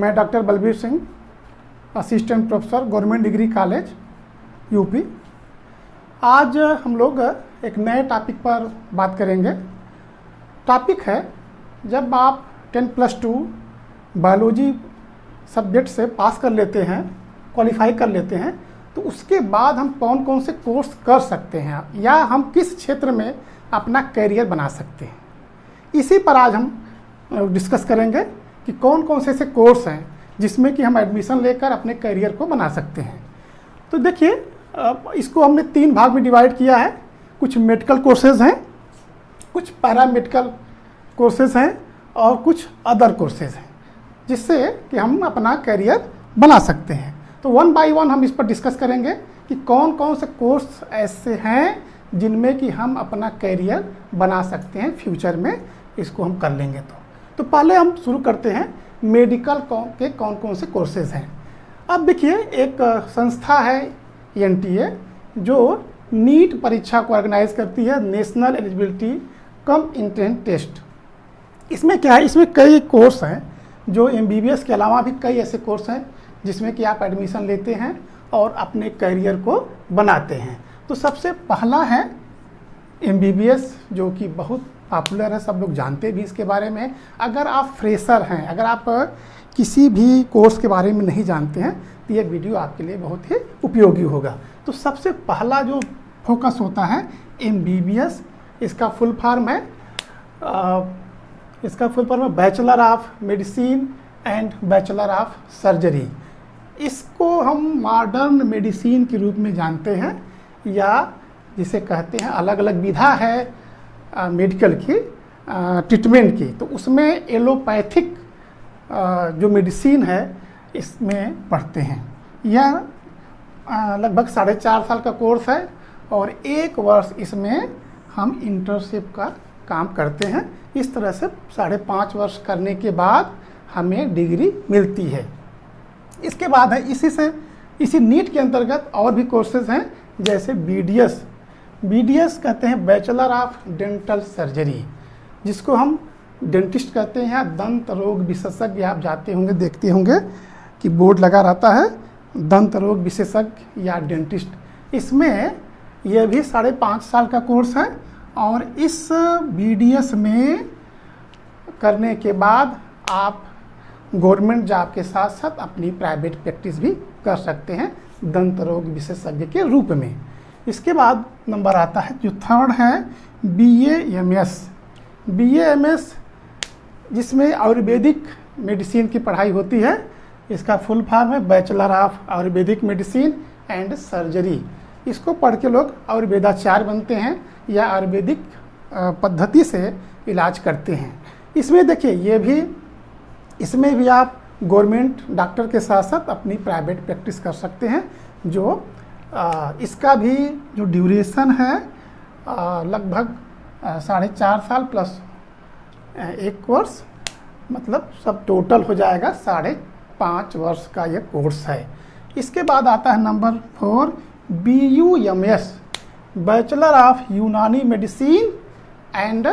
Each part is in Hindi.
मैं doctor Balbir Singh, assistant professor, government degree college UP. आज हम लोग एक नए टॉपिक पर बात करेंगे। टॉपिक है, जब आप 10+2 बायोलॉजी सब्जेक्ट से पास कर लेते हैं, क्वालिफाई कर लेते हैं, तो उसके बाद हम कौन कौन से कोर्स कर सकते हैं या हम किस क्षेत्र में अपना करियर बना सकते हैं। इसी पर आज हम डिस्कस करेंगे कि कौन कौन से ऐसे कोर्स हैं जिसमें कि हम एडमिशन लेकर अपने करियर को बना सकते हैं। तो देखिए, इसको हमने 3 भाग में डिवाइड किया है। कुछ मेडिकल कोर्सेज हैं, कुछ पैरामेडिकल कोर्सेज हैं और कुछ अदर कोर्सेज हैं, जिससे कि हम अपना करियर बना सकते हैं। तो 1 बाय 1 हम इस पर डिस्कस करेंगे कि कौन कौन से कोर्स ऐसे हैं जिनमें कि हम अपना करियर बना सकते हैं फ्यूचर में, इसको हम कर लेंगे। तो पहले हम शुरू करते हैं मेडिकल के कौन कौन से कोर्सेज हैं। अब देखिए, एक संस्था है NTA जो नीट परीक्षा को ऑर्गेनाइज करती है, national eligibility cum entrance test. इसमें क्या है, इसमें कई कोर्स हैं जो MBBS के अलावा भी कई ऐसे कोर्स हैं जिसमें कि आप एडमिशन लेते हैं और अपने करियर को बनाते हैं। तो सबसे पहला है MBBS, जो कि बहुत पॉपुलर है, सब लोग जानते भी इसके बारे में। अगर आप फ्रेशर हैं, अगर आप किसी भी कोर्स के बारे में नहीं जानते हैं, तो ये वीडियो आपके लिए बहुत ही उपयोगी होगा। तो सबसे पहला जो फोकस होता है MBBS, इसका फुल फॉर्म है bachelor of medicine and bachelor of surgery. इसको हम मॉडर्न मेडिसिन के रूप में जानते हैं, या जिसे कहते हैं अलग अलग विधा है मेडिकल की ट्रीटमेंट की। तो उसमें एलोपैथिक जो मेडिसिन है इसमें पढ़ते हैं। यह लगभग 4.5 साल का कोर्स है और 1 वर्ष इसमें हम इंटर्नशिप का काम करते हैं। इस तरह से 5.5 वर्ष करने के बाद हमें डिग्री मिलती है। इसके बाद है इसी नीट के अंतर्गत और भी कोर्सेज हैं, जैसे BDS कहते हैं बैचलर ऑफ डेंटल सर्जरी, जिसको हम डेंटिस्ट कहते हैं, दंत रोग विशेषज्ञ। आप जाते होंगे, देखते होंगे कि बोर्ड लगा रहता है दंत रोग विशेषज्ञ या डेंटिस्ट। इसमें यह भी 5.5 साल का कोर्स है और इस BDS में करने के बाद आप गवर्नमेंट जॉब के साथ साथ अपनी प्राइवेट प्रैक्टिस भी कर सकते हैं दंत रोग विशेषज्ञ के रूप में। इसके बाद नंबर आता है, जो थर्ड है BA-MS, जिसमें आयुर्वेदिक मेडिसिन की पढ़ाई होती है। इसका फुल फॉर्म है bachelor of Ayurvedic medicine and surgery. इसको पढ़ के लोग आयुर्वेदाचार्य बनते हैं या आयुर्वेदिक पद्धति से इलाज करते हैं। इसमें देखिए, इसमें भी आप गवर्नमेंट डॉक्टर के साथ साथ अपनी प्राइवेट प्रैक्टिस कर सकते हैं। जो इसका भी जो ड्यूरेशन है लगभग 4.5 साल प्लस 1 वर्ष, मतलब सब टोटल हो जाएगा 5.5 वर्ष का ये कोर्स है। इसके बाद आता है नंबर 4 BUMS, बैचलर ऑफ यूनानी मेडिसिन एंड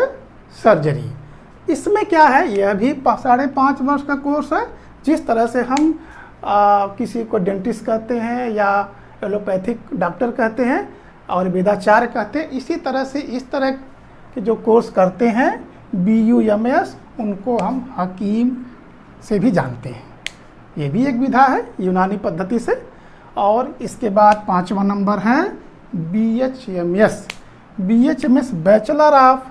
सर्जरी। इसमें क्या है, यह भी 5.5 वर्ष का कोर्स है। जिस तरह से हम किसी को डेंटिस्ट कहते हैं या एलोपैथिक डॉक्टर कहते हैं और वेदाचार्य कहते हैं, इसी तरह से इस तरह के जो कोर्स करते हैं BUMS, उनको हम हकीम से भी जानते हैं। ये भी एक विधा है यूनानी पद्धति से। और इसके बाद 5वां नंबर है BHMS, bachelor of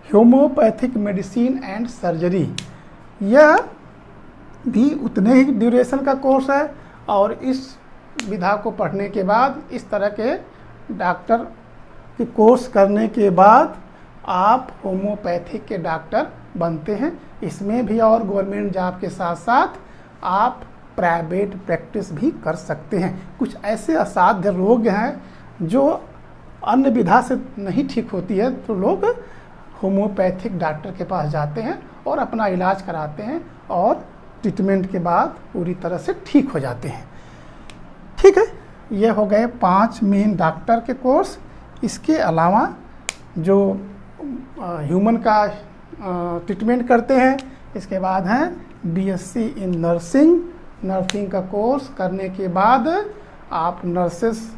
homeopathic medicine and surgery. यह भी उतने ही ड्यूरेशन का कोर्स है और इस विधा को पढ़ने के बाद, इस तरह के डॉक्टर के कोर्स करने के बाद आप होम्योपैथिक के डॉक्टर बनते हैं। इसमें भी और गवर्नमेंट जॉब के साथ साथ आप प्राइवेट प्रैक्टिस भी कर सकते हैं। कुछ ऐसे असाध्य रोग हैं जो अन्य विधा से नहीं ठीक होती है, तो लोग होम्योपैथिक डॉक्टर के पास जाते हैं और अपना इलाज कराते हैं और ट्रीटमेंट के बाद पूरी तरह से ठीक हो जाते हैं। ठीक है, ये हो गए 5 मेन डॉक्टर के कोर्स। इसके अलावा जो ह्यूमन का ट्रीटमेंट करते हैं, इसके बाद हैं बीएससी इन नर्सिंग। नर्सिंग का कोर्स करने के बाद आप नर्सेस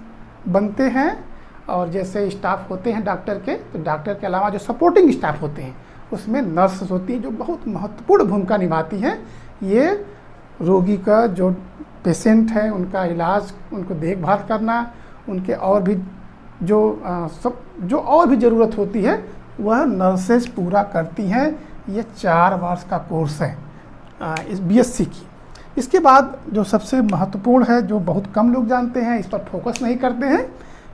बनते हैं, और जैसे स्टाफ होते हैं डॉक्टर के, तो डॉक्टर के अलावा जो सपोर्टिंग स्टाफ होते हैं उसमें नर्स होती हैं जो बहुत महत्वपूर्ण भूमिका निभाती हैं। ये रोगी का जो पेशेंट है उनका इलाज, उनको देखभाल करना, उनके और भी जो और भी ज़रूरत होती है वह नर्सेज पूरा करती हैं। ये 4 वर्ष का कोर्स है इस बीएससी की। इसके बाद जो सबसे महत्वपूर्ण है, जो बहुत कम लोग जानते हैं, इस पर फोकस नहीं करते हैं,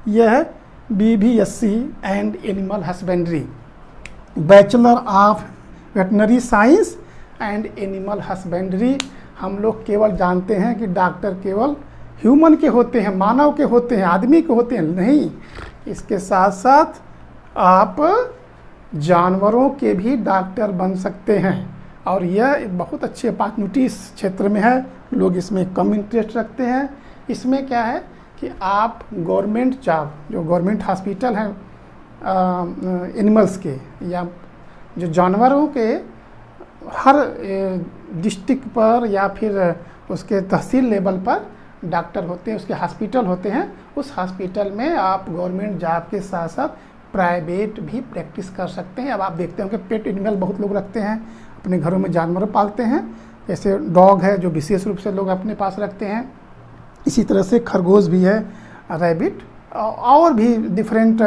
यह है BVSc and animal husbandry, bachelor of veterinary science and animal husbandry. हम लोग केवल जानते हैं कि डॉक्टर केवल ह्यूमन के होते हैं, मानव के होते हैं, आदमी के होते हैं, नहीं। इसके साथ साथ आप जानवरों के भी डॉक्टर बन सकते हैं, और यह बहुत अच्छी अपॉर्चुनिटी इस क्षेत्र में है। लोग इसमें कम इंटरेस्ट रखते हैं। इसमें क्या है कि आप गवर्नमेंट जॉब, जो गवर्नमेंट हॉस्पिटल हैं एनिमल्स के या जो जानवरों के, हर डिस्ट्रिक्ट पर या फिर उसके तहसील लेवल पर डॉक्टर होते हैं, उसके हॉस्पिटल होते हैं। उस हॉस्पिटल में आप गवर्नमेंट जॉब के साथ साथ प्राइवेट भी प्रैक्टिस कर सकते हैं। अब आप देखते हैं कि पेट एनिमल बहुत लोग रखते हैं, अपने घरों में जानवर पालते हैं, जैसे डॉग है जो विशेष रूप से लोग अपने पास रखते हैं। इसी तरह से खरगोश भी है, रैबिट, और भी डिफरेंट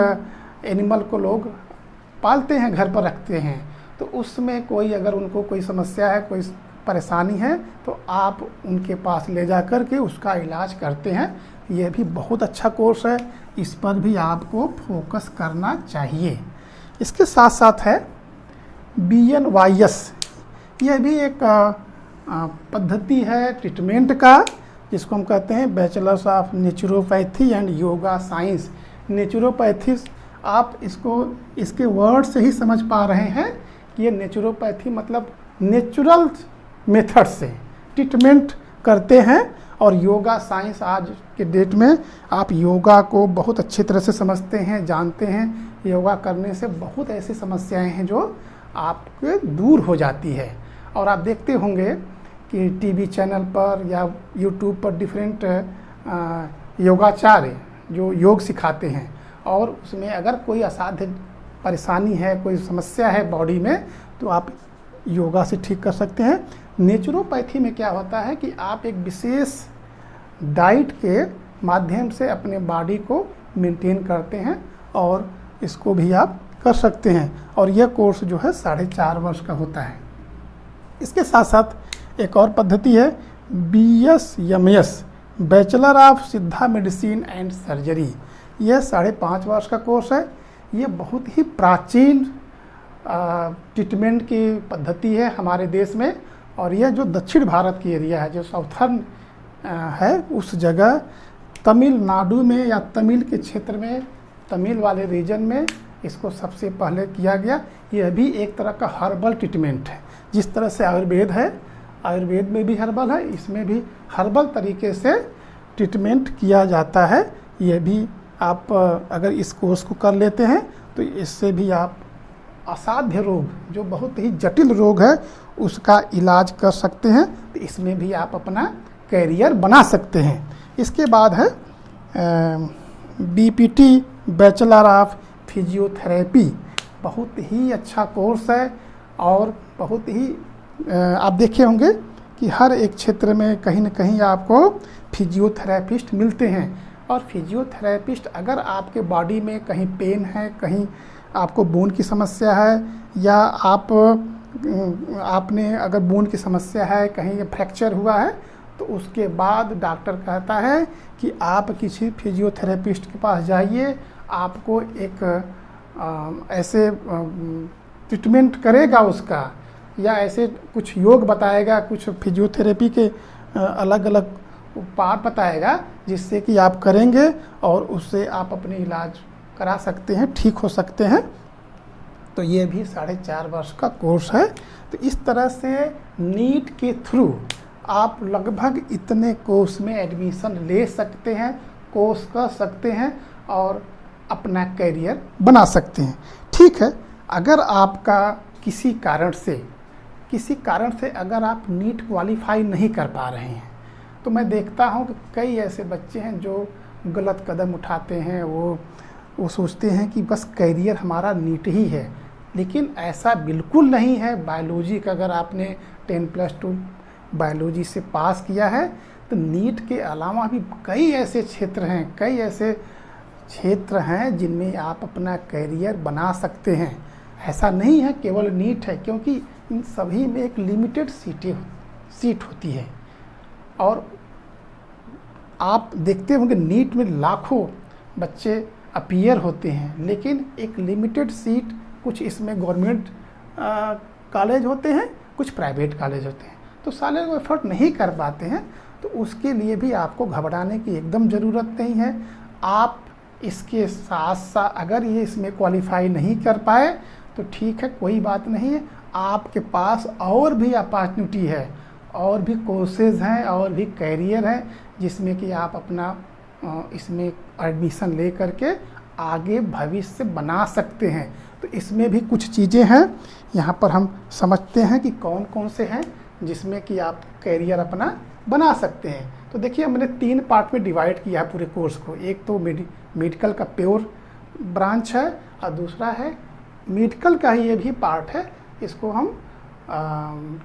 एनिमल को लोग पालते हैं, घर पर रखते हैं। तो उसमें कोई अगर उनको कोई समस्या है, कोई परेशानी है, तो आप उनके पास ले जा कर के उसका इलाज करते हैं। यह भी बहुत अच्छा कोर्स है, इस पर भी आपको फोकस करना चाहिए। इसके साथ साथ है BNYS, यह भी एक पद्धति है ट्रीटमेंट का, जिसको हम कहते हैं bachelors of naturopathy and yoga science. Naturopathy, आप इसको इसके वर्ड से ही समझ पा रहे हैं कि ये नेचुरोपैथी मतलब नेचुरल मेथड से ट्रीटमेंट करते हैं। और योगा साइंस, आज के डेट में आप योगा को बहुत अच्छी तरह से समझते हैं, जानते हैं। योगा करने से बहुत ऐसी समस्याएं हैं जो आपके दूर हो जाती है। और आप देखते होंगे कि टीवी चैनल पर या यूट्यूब पर डिफरेंट योगाचार्य जो योग सिखाते हैं, और उसमें अगर कोई असाध्य परेशानी है, कोई समस्या है बॉडी में, तो आप योगा से ठीक कर सकते हैं। नेचुरोपैथी में क्या होता है कि आप एक विशेष डाइट के माध्यम से अपने बॉडी को मेंटेन करते हैं, और इसको भी आप कर सकते हैं। और यह कोर्स जो है 4.5 वर्ष का होता है। इसके साथ साथ एक और पद्धति है BSMS, बैचलर ऑफ सिद्धा मेडिसिन एंड सर्जरी। यह 5.5 वर्ष का कोर्स है। ये बहुत ही प्राचीन ट्रीटमेंट की पद्धति है हमारे देश में, और यह जो दक्षिण भारत की एरिया है, जो साउथर्न है, उस जगह तमिलनाडु में या तमिल के क्षेत्र में, तमिल वाले रीजन में इसको सबसे पहले किया गया। यह भी एक तरह का हर्बल ट्रीटमेंट है। जिस तरह से आयुर्वेद है, आयुर्वेद में भी हर्बल है, इसमें भी हर्बल तरीके से ट्रीटमेंट किया जाता है। यह भी आप अगर इस कोर्स को कर लेते हैं तो इससे भी आप असाध्य रोग, जो बहुत ही जटिल रोग है, उसका इलाज कर सकते हैं। तो इसमें भी आप अपना कैरियर बना सकते हैं। इसके बाद है BPT, बैचलर ऑफ फिजियोथेरेपी। बहुत ही अच्छा कोर्स है, और बहुत ही आप देखे होंगे कि हर एक क्षेत्र में कहीं न कहीं आपको फिजियोथेरेपिस्ट मिलते हैं। और फिजियोथेरेपिस्ट, अगर आपके बॉडी में कहीं पेन है, कहीं आपको बोन की समस्या है, या आपने अगर बोन की समस्या है, कहीं फ्रैक्चर हुआ है, तो उसके बाद डॉक्टर कहता है कि आप किसी फिजियोथेरेपिस्ट के पास जाइए, आपको एक ऐसे ट्रीटमेंट करेगा उसका, या ऐसे कुछ योग बताएगा, कुछ फिजियोथेरेपी के अलग अलग पार्ट बताएगा, जिससे कि आप करेंगे और उससे आप अपने इलाज करा सकते हैं, ठीक हो सकते हैं। तो ये भी 4.5 वर्ष का कोर्स है। तो इस तरह से नीट के थ्रू आप लगभग इतने कोर्स में एडमिशन ले सकते हैं, कोर्स कर सकते हैं, और अपना करियर बना सकते हैं। ठीक है, अगर आपका किसी कारण से किसी कारण से अगर आप नीट क्वालिफाई नहीं कर पा रहे हैं, तो मैं देखता हूँ कि कई ऐसे बच्चे हैं जो गलत कदम उठाते हैं। वो सोचते हैं कि बस करियर हमारा नीट ही है, लेकिन ऐसा बिल्कुल नहीं है। बायोलॉजी का अगर आपने 10+2 बायोलॉजी से पास किया है तो नीट के अलावा भी कई ऐसे क्षेत्र हैं जिनमें आप अपना करियर बना सकते हैं। ऐसा नहीं है केवल नीट है, क्योंकि इन सभी में एक लिमिटेड सीट होती है। और आप देखते होंगे नीट में लाखों बच्चे अपीयर होते हैं, लेकिन एक लिमिटेड सीट, कुछ इसमें गवर्नमेंट कॉलेज होते हैं, कुछ प्राइवेट कॉलेज होते हैं, तो सारे लोग एफर्ट नहीं कर पाते हैं। तो उसके लिए भी आपको घबराने की एकदम ज़रूरत नहीं है। आप इसके साथ साथ अगर ये इसमें क्वालिफाई नहीं कर पाए तो ठीक है, कोई बात नहीं है। आपके पास और भी अपॉर्चुनिटी है, और भी कोर्सेज हैं, और भी कैरियर हैं जिसमें कि आप अपना इसमें एडमिशन ले करके आगे भविष्य बना सकते हैं। तो इसमें भी कुछ चीज़ें हैं, यहाँ पर हम समझते हैं कि कौन कौन से हैं जिसमें कि आप कैरियर अपना बना सकते हैं। तो देखिए, मैंने 3 पार्ट में डिवाइड किया है पूरे कोर्स को। एक तो मेडिकल का प्योर ब्रांच है, और दूसरा है मेडिकल का ही ये भी पार्ट है। इसको हम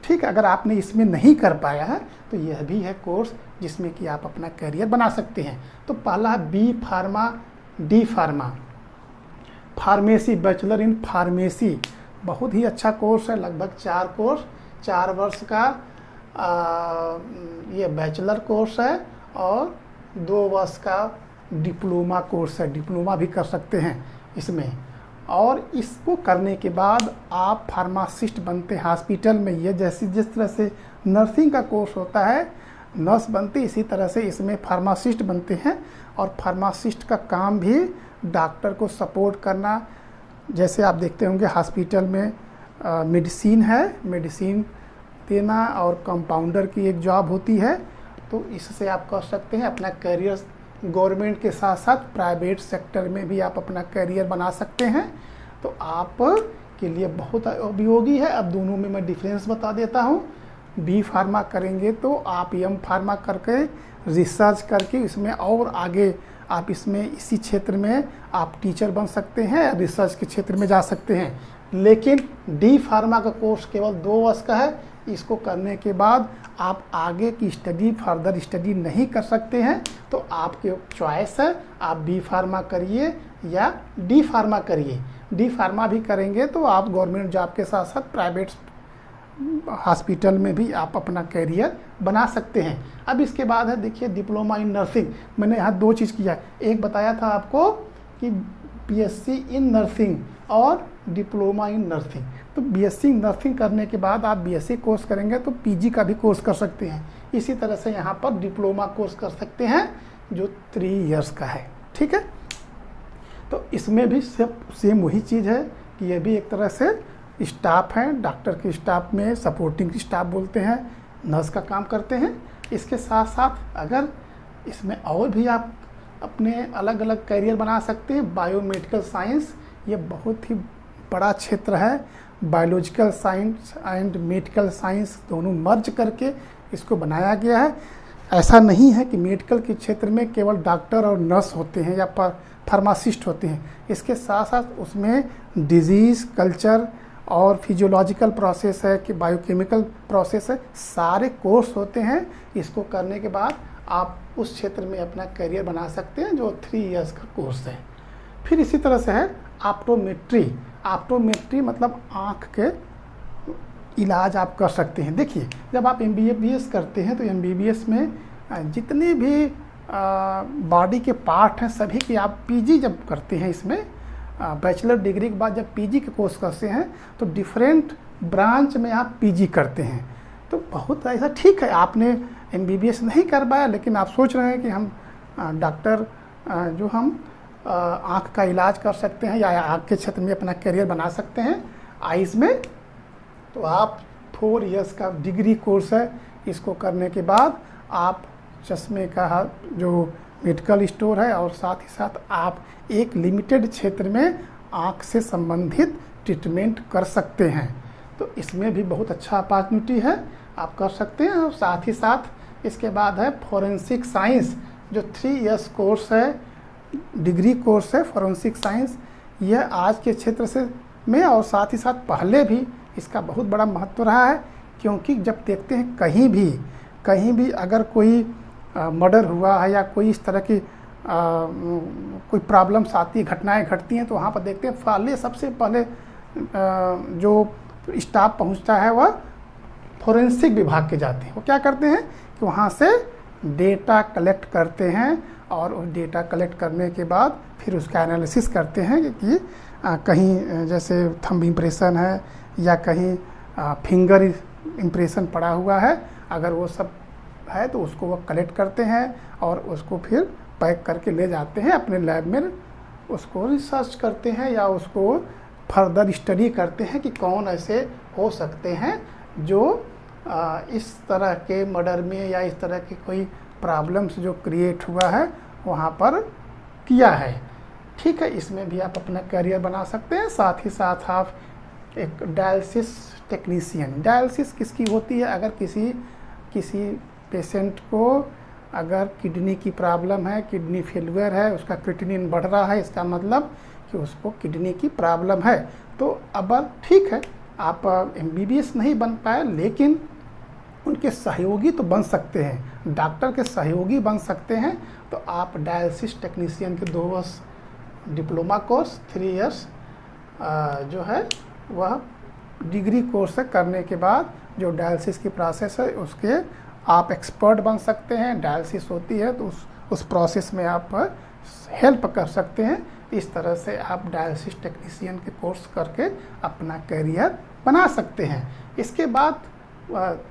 ठीक है, अगर आपने इसमें नहीं कर पाया है तो यह भी है कोर्स जिसमें कि आप अपना करियर बना सकते हैं। तो पहला B pharma, D pharma, pharmacy, bachelor in pharmacy, बहुत ही अच्छा कोर्स है। लगभग 4 वर्ष का ये बैचलर कोर्स है, और 2 वर्ष का डिप्लोमा कोर्स है। डिप्लोमा भी कर सकते हैं इसमें, और इसको करने के बाद आप फार्मासिस्ट बनते हैं हॉस्पिटल में। ये जिस तरह से नर्सिंग का कोर्स होता है, नर्स बनते, इसी तरह से इसमें फार्मासिस्ट बनते हैं। और फार्मासिस्ट का काम भी डॉक्टर को सपोर्ट करना। जैसे आप देखते होंगे हॉस्पिटल में मेडिसिन है, मेडिसिन देना, और कंपाउंडर की एक जॉब होती है। तो इससे आप कर सकते हैं अपना करियर। गवर्नमेंट के साथ साथ प्राइवेट सेक्टर में भी आप अपना करियर बना सकते हैं। तो आप के लिए बहुत उपयोगी है। अब दोनों में मैं डिफरेंस बता देता हूँ। बी फार्मा करेंगे तो आप एम फार्मा करके रिसर्च करके इसमें और आगे आप इसमें इसी क्षेत्र में आप टीचर बन सकते हैं, रिसर्च के क्षेत्र में जा सकते हैं। लेकिन डी फार्मा का कोर्स केवल 2 वर्ष का है। इसको करने के बाद आप आगे की स्टडी, फर्दर स्टडी नहीं कर सकते हैं। तो आपके चॉइस है, आप बी फार्मा करिए या डी फार्मा करिए। डी फार्मा भी करेंगे तो आप गवर्नमेंट जॉब के साथ साथ प्राइवेट हॉस्पिटल में भी आप अपना करियर बना सकते हैं। अब इसके बाद है, देखिए, डिप्लोमा इन नर्सिंग। मैंने यहाँ 2 चीज़ किया। एक बताया था आपको कि बीएससी इन नर्सिंग और डिप्लोमा इन नर्सिंग। तो बीएससी नर्सिंग करने के बाद आप बीएससी कोर्स करेंगे तो पीजी का भी कोर्स कर सकते हैं। इसी तरह से यहाँ पर डिप्लोमा कोर्स कर सकते हैं जो 3 इयर्स का है। ठीक है, तो इसमें भी सेम वही चीज़ है कि ये भी एक तरह से स्टाफ हैं, डॉक्टर के स्टाफ में सपोर्टिंग स्टाफ बोलते हैं, नर्स का काम करते हैं। इसके साथ साथ अगर इसमें और भी आप अपने अलग अलग करियर बना सकते हैं। बायोमेडिकल साइंस, ये बहुत ही बड़ा क्षेत्र है। Biological science and medical science दोनों मर्ज करके इसको बनाया गया है। ऐसा नहीं है कि मेडिकल के क्षेत्र में केवल डॉक्टर और नर्स होते हैं या फार्मासिस्ट होते हैं। इसके साथ साथ उसमें डिजीज़ कल्चर और फिजियोलॉजिकल प्रोसेस है कि बायोकेमिकल प्रोसेस है, सारे कोर्स होते हैं। इसको करने के बाद आप उस क्षेत्र में अपना करियर बना सकते हैं, जो 3 इयर्स का कोर्स है। फिर इसी तरह से है ऑप्टोमेट्री। ऑप्टोमेट्री मतलब आँख के इलाज आप कर सकते हैं। देखिए, जब आप MBBS करते हैं तो MBBS में जितने भी बॉडी के पार्ट हैं सभी की आप PG जब करते हैं, इसमें बैचलर डिग्री के बाद जब PG के कोर्स करते हैं तो डिफरेंट ब्रांच में आप PG करते हैं। तो बहुत ऐसा ठीक है, आपने MBBS नहीं कर पाया, लेकिन आप सोच रहे हैं कि हम डॉक्टर जो हम आँख का इलाज कर सकते हैं या आँख के क्षेत्र में अपना करियर बना सकते हैं आइज़ में, तो आप 4 इयर्स का डिग्री कोर्स है। इसको करने के बाद आप चश्मे का जो मेडिकल स्टोर है और साथ ही साथ आप एक लिमिटेड क्षेत्र में आँख से संबंधित ट्रीटमेंट कर सकते हैं। तो इसमें भी बहुत अच्छा अपॉर्चुनिटी है, आप कर सकते हैं। और साथ ही साथ इसके बाद है फॉरेंसिक साइंस, जो 3 इयर्स कोर्स है, डिग्री कोर्स है फॉरेंसिक साइंस। यह आज के क्षेत्र से में और साथ ही साथ पहले भी इसका बहुत बड़ा महत्व रहा है, क्योंकि जब देखते हैं कहीं भी अगर कोई मर्डर हुआ है या कोई इस तरह की कोई प्रॉब्लम्स आती है, घटनाएं घटती हैं, तो वहाँ पर देखते हैं सबसे पहले जो स्टाफ पहुँचता है वह फॉरेंसिक विभाग के जाते हैं। वो क्या करते हैं कि वहाँ से डेटा कलेक्ट करते हैं और उस डेटा कलेक्ट करने के बाद फिर उसका एनालिसिस करते हैं कि कहीं जैसे थंब इम्प्रेशन है या कहीं फिंगर इम्प्रेशन पड़ा हुआ है, अगर वो सब है तो उसको वो कलेक्ट करते हैं और उसको फिर पैक करके ले जाते हैं अपने लैब में, उसको रिसर्च करते हैं या उसको फर्दर स्टडी करते हैं कि कौन ऐसे हो सकते हैं जो इस तरह के मर्डर में या इस तरह की कोई प्रॉब्लम्स जो क्रिएट हुआ है वहाँ पर किया है। ठीक है, इसमें भी आप अपना करियर बना सकते हैं। साथ ही साथ आप एक डायलिसिस टेक्नीशियन, डायलिसिस किसकी होती है, अगर किसी पेशेंट को अगर किडनी की प्रॉब्लम है, किडनी फेलियर है, उसका क्रिएटिनिन बढ़ रहा है, इसका मतलब कि उसको किडनी की प्रॉब्लम है। तो अब ठीक है, आप MBBS नहीं बन पाए, लेकिन उनके सहयोगी तो बन सकते हैं, डॉक्टर के सहयोगी बन सकते हैं। तो आप डायलिसिस टेक्नीशियन के 2 वर्ष डिप्लोमा कोर्स, 3 इयर्स जो है वह डिग्री कोर्स करने के बाद जो डायलिसिस की प्रोसेस है उसके आप एक्सपर्ट बन सकते हैं। डायलिसिस होती है तो उस प्रोसेस में आप हेल्प कर सकते हैं। इस तरह से आप डायलिसिस टेक्नीशियन के कोर्स करके अपना करियर बना सकते हैं। इसके बाद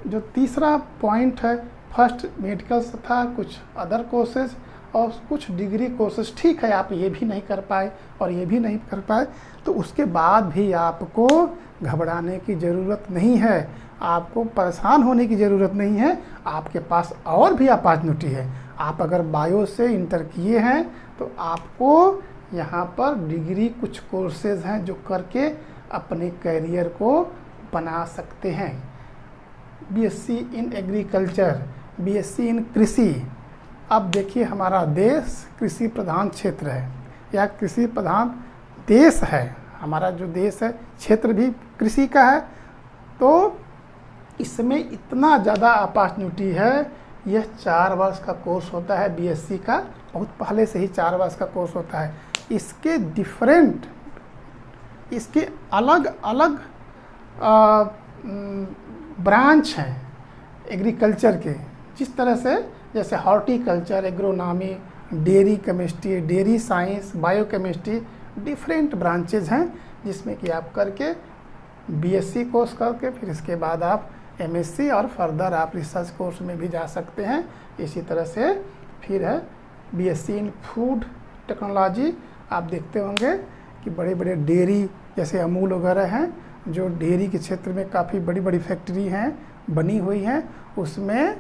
जो तीसरा पॉइंट है, फर्स्ट मेडिकल था, कुछ अदर कोर्सेज और कुछ डिग्री कोर्सेज। ठीक है, आप ये भी नहीं कर पाए और ये भी नहीं कर पाए, तो उसके बाद भी आपको घबराने की ज़रूरत नहीं है, आपको परेशान होने की ज़रूरत नहीं है। आपके पास और भी अपॉर्चुनिटी है। आप अगर बायो से इंटर किए हैं तो आपको यहाँ पर डिग्री कुछ कोर्सेज हैं जो करके अपने करियर को बना सकते हैं। BSc इन एग्रीकल्चर, BSc इन कृषि। अब देखिए, हमारा देश कृषि प्रधान क्षेत्र है या कृषि प्रधान देश है। हमारा जो देश है, क्षेत्र भी कृषि का है, तो इसमें इतना ज़्यादा अपॉर्चुनिटी है। यह 4 वर्ष का कोर्स होता है BSc का, बहुत पहले से ही 4 वर्ष का कोर्स होता है। इसके अलग अलग ब्रांच हैं एग्रीकल्चर के, जिस तरह से जैसे horticulture, agronomy, dairy chemistry, dairy science, biochemistry, different branches हैं जिसमें कि आप करके BSc कोर्स करके फिर इसके बाद आप MSc और फर्दर आप रिसर्च कोर्स में भी जा सकते हैं। इसी तरह से फिर है BSc इन फूड टेक्नोलॉजी। आप देखते होंगे कि बड़े बड़े डेयरी जैसे अमूल वगैरह हैं, जो डेयरी के क्षेत्र में काफ़ी बड़ी बड़ी फैक्ट्री हैं बनी हुई हैं, उसमें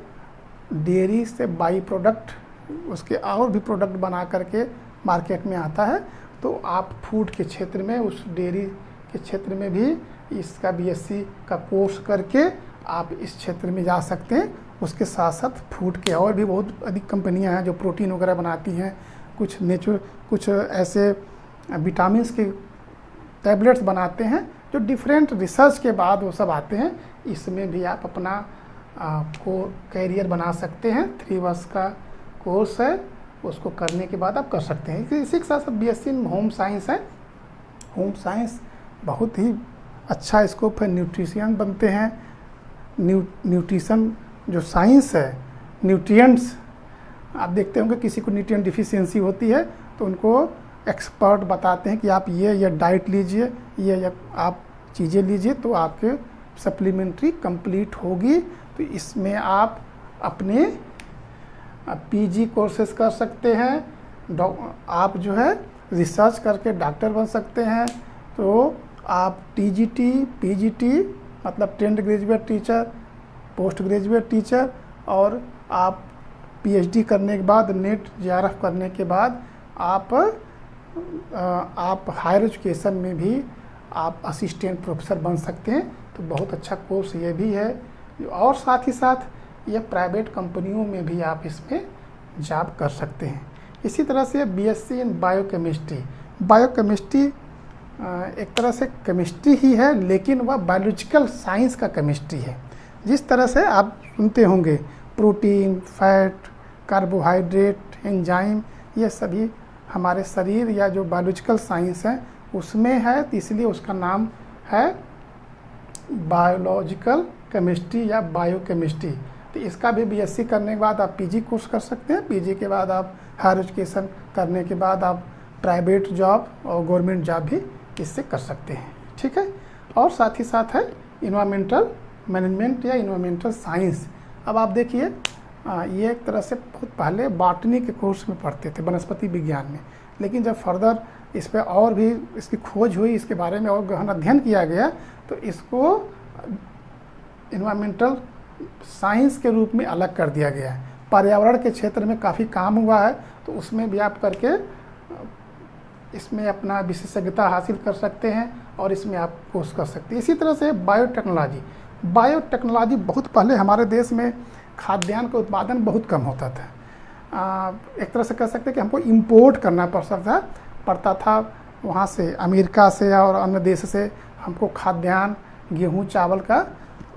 डेयरी से बाई प्रोडक्ट, उसके और भी प्रोडक्ट बना करके मार्केट में आता है। तो आप फूड के क्षेत्र में, उस डेयरी के क्षेत्र में भी इसका BSc का कोर्स करके आप इस क्षेत्र में जा सकते हैं। उसके साथ साथ फूड के और भी बहुत अधिक कंपनियां हैं जो प्रोटीन वगैरह बनाती हैं, कुछ ऐसे विटामिन्स के टैबलेट्स बनाते हैं जो डिफरेंट रिसर्च के बाद वो सब आते हैं। इसमें भी आप अपना करियर बना सकते हैं। 3 वर्ष का कोर्स है, उसको करने के बाद आप कर सकते हैं। इसी के साथ साथ BSc इन होम साइंस है। होम साइंस बहुत ही अच्छा स्कोप है, न्यूट्रिशियन बनते हैं। न्यूट्रिशन जो साइंस है, न्यूट्रिएंट्स, आप देखते होंगे किसी को न्यूट्रिएंट डिफिशियंसी होती है तो उनको एक्सपर्ट बताते हैं कि आप ये डाइट लीजिए, ये आप चीज़ें लीजिए तो आपके सप्लीमेंट्री कंप्लीट होगी। तो इसमें आप अपने PG कोर्सेज कर सकते हैं। आप जो है रिसर्च करके डॉक्टर बन सकते हैं। तो आप TGT, PGT मतलब trained graduate teacher, post graduate teacher, और आप PhD करने के बाद, नेट JRF करने के बाद आप हायर एजुकेशन में भी आप असिस्टेंट प्रोफेसर बन सकते हैं। तो बहुत अच्छा कोर्स ये भी है। और साथ ही साथ ये प्राइवेट कंपनियों में भी आप इसमें जॉब कर सकते हैं। इसी तरह से बीएससी इन बायोकेमिस्ट्री, बायोकेमिस्ट्री एक तरह से केमिस्ट्री ही है, लेकिन वह बायोलॉजिकल साइंस का केमिस्ट्री है। जिस तरह से आप सुनते होंगे प्रोटीन, फैट, कार्बोहाइड्रेट, एंजाइम, ये सभी हमारे शरीर या जो बायोलॉजिकल साइंस है उसमें है, तो इसलिए उसका नाम है बायोलॉजिकल केमिस्ट्री या बायोकेमिस्ट्री। तो इसका भी बीएससी करने के बाद आप पीजी कोर्स कर सकते हैं। पीजी के बाद आप हायर एजुकेशन करने के बाद आप प्राइवेट जॉब और गवर्नमेंट जॉब भी इससे कर सकते हैं, ठीक है। और साथ ही साथ है इन्वायरमेंटल मैनेजमेंट या इन्वायरमेंटल साइंस। अब आप देखिए ये एक तरह से बहुत पहले बॉटनी के कोर्स में पढ़ते थे, वनस्पति विज्ञान में, लेकिन जब फर्दर इस पर और भी इसकी खोज हुई, इसके बारे में और गहन अध्ययन किया गया, तो इसको इन्वायरमेंटल साइंस के रूप में अलग कर दिया गया है। पर्यावरण के क्षेत्र में काफ़ी काम हुआ है, तो उसमें भी आप करके इसमें अपना विशेषज्ञता हासिल कर सकते हैं और इसमें आप कोर्स कर सकते हैं। इसी तरह से बायोटेक्नोलॉजी, बायोटेक्नोलॉजी बहुत पहले हमारे देश में खाद्यान्न का उत्पादन बहुत कम होता था। एक तरह से कह सकते हैं कि हमको इंपोर्ट करना पड़ता था वहाँ से, अमेरिका से और अन्य देश से हमको खाद्यान्न, गेहूँ, चावल का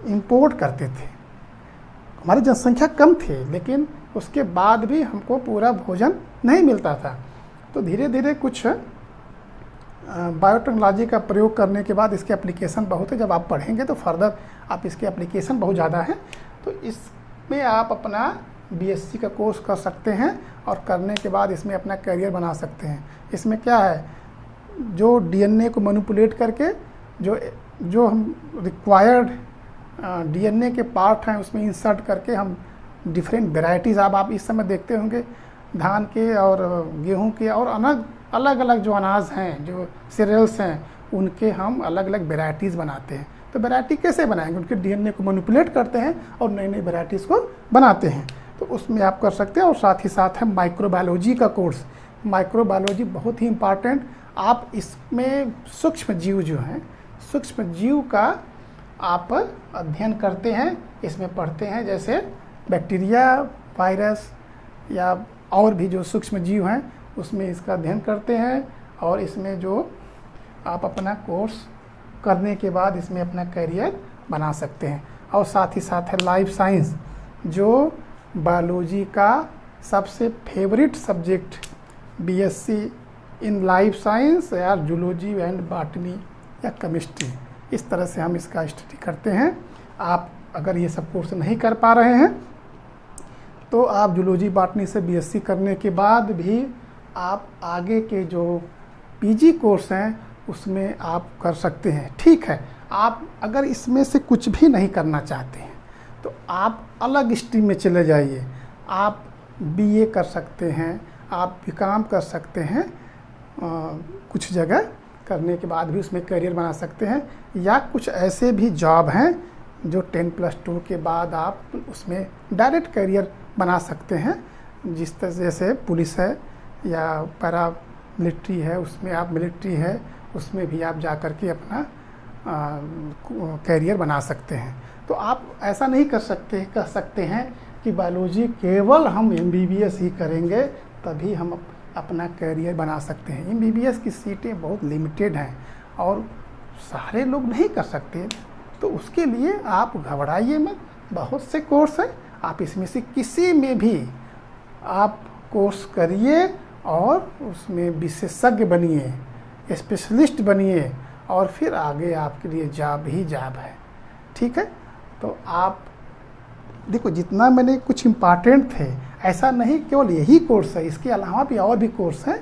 इंपोर्ट करते थे। हमारी जनसंख्या कम थी, लेकिन उसके बाद भी हमको पूरा भोजन नहीं मिलता था। तो धीरे धीरे कुछ बायोटेक्नोलॉजी का प्रयोग करने के बाद इसके एप्लीकेशन बहुत है। जब आप पढ़ेंगे तो फर्दर आप इसके एप्लीकेशन बहुत ज़्यादा हैं, तो इसमें आप अपना बीएससी का कोर्स कर सकते हैं और करने के बाद इसमें अपना करियर बना सकते हैं। इसमें क्या है, जो डीएनए को मैनिपुलेट करके जो हम रिक्वायर्ड डीएनए के पार्ट हैं उसमें इंसर्ट करके हम डिफरेंट वेराइटीज़, आप इस समय देखते होंगे धान के और गेहूं के और अलग अलग जो अनाज हैं, जो सीरियल्स हैं, उनके हम अलग अलग वेराइटीज़ बनाते हैं। तो वेराइटी कैसे बनाएंगे, उनके डीएनए को मैनिपुलेट करते हैं और नई नई वेराइटीज़ को बनाते हैं। तो उसमें आप कर सकते हैं। और साथ ही साथ है माइक्रोबायोलॉजी का कोर्स। माइक्रोबायोलॉजी बहुत ही इम्पॉर्टेंट, आप इसमें सूक्ष्म जीव जो हैं, सूक्ष्म जीव का आप अध्ययन करते हैं, इसमें पढ़ते हैं, जैसे बैक्टीरिया, वायरस या और भी जो सूक्ष्म जीव हैं उसमें इसका अध्ययन करते हैं। और इसमें जो आप अपना कोर्स करने के बाद इसमें अपना करियर बना सकते हैं। और साथ ही साथ है लाइफ साइंस, जो बायोलॉजी का सबसे favourite subject, BSc in life science या जूलॉजी एंड बॉटनी या केमिस्ट्री, इस तरह से हम इसका स्टडी करते हैं। आप अगर ये सब कोर्स नहीं कर पा रहे हैं तो आप जूलॉजी बॉटनी से बीएससी करने के बाद भी आप आगे के जो पीजी कोर्स हैं उसमें आप कर सकते हैं, ठीक है। आप अगर इसमें से कुछ भी नहीं करना चाहते हैं तो आप अलग स्ट्रीम में चले जाइए, आप बीए कर सकते हैं, आप बीकॉम कर सकते हैं, कुछ जगह करने के बाद भी उसमें करियर बना सकते हैं। या कुछ ऐसे भी जॉब हैं जो 10+2 के बाद आप उसमें डायरेक्ट करियर बना सकते हैं, जिस तरह जैसे पुलिस है या पैरा मिलिट्री है, उसमें आप मिलिट्री है उसमें भी आप जा कर के अपना करियर बना सकते हैं। तो आप ऐसा नहीं कह सकते हैं कि बायोलॉजी केवल हम एमबीबीएस ही करेंगे तभी हम अपना करियर बना सकते हैं। एमबीबीएस की सीटें बहुत लिमिटेड हैं और सारे लोग नहीं कर सकते, तो उसके लिए आप घबराइए मत, बहुत से कोर्स हैं, आप इसमें से किसी में भी आप कोर्स करिए और उसमें विशेषज्ञ बनिए, स्पेशलिस्ट बनिए और फिर आगे आपके लिए जॉब ही जॉब है, ठीक है। तो आप देखो, जितना मैंने कुछ इम्पॉर्टेंट थे, ऐसा नहीं केवल यही कोर्स है, इसके अलावा भी और भी कोर्स हैं।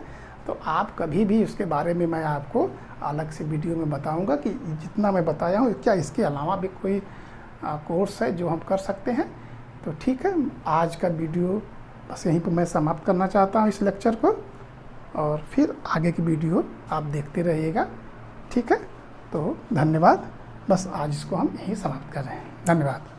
तो आप कभी भी उसके बारे में मैं आपको अलग से वीडियो में बताऊंगा कि जितना मैं बताया हूँ क्या इसके अलावा भी कोई कोर्स है जो हम कर सकते हैं। तो ठीक है, आज का वीडियो बस यहीं पर मैं समाप्त करना चाहता हूँ इस लेक्चर को, और फिर आगे की वीडियो आप देखते रहिएगा, ठीक है। तो धन्यवाद, बस आज इसको हम यहीं समाप्त कर रहे हैं। धन्यवाद।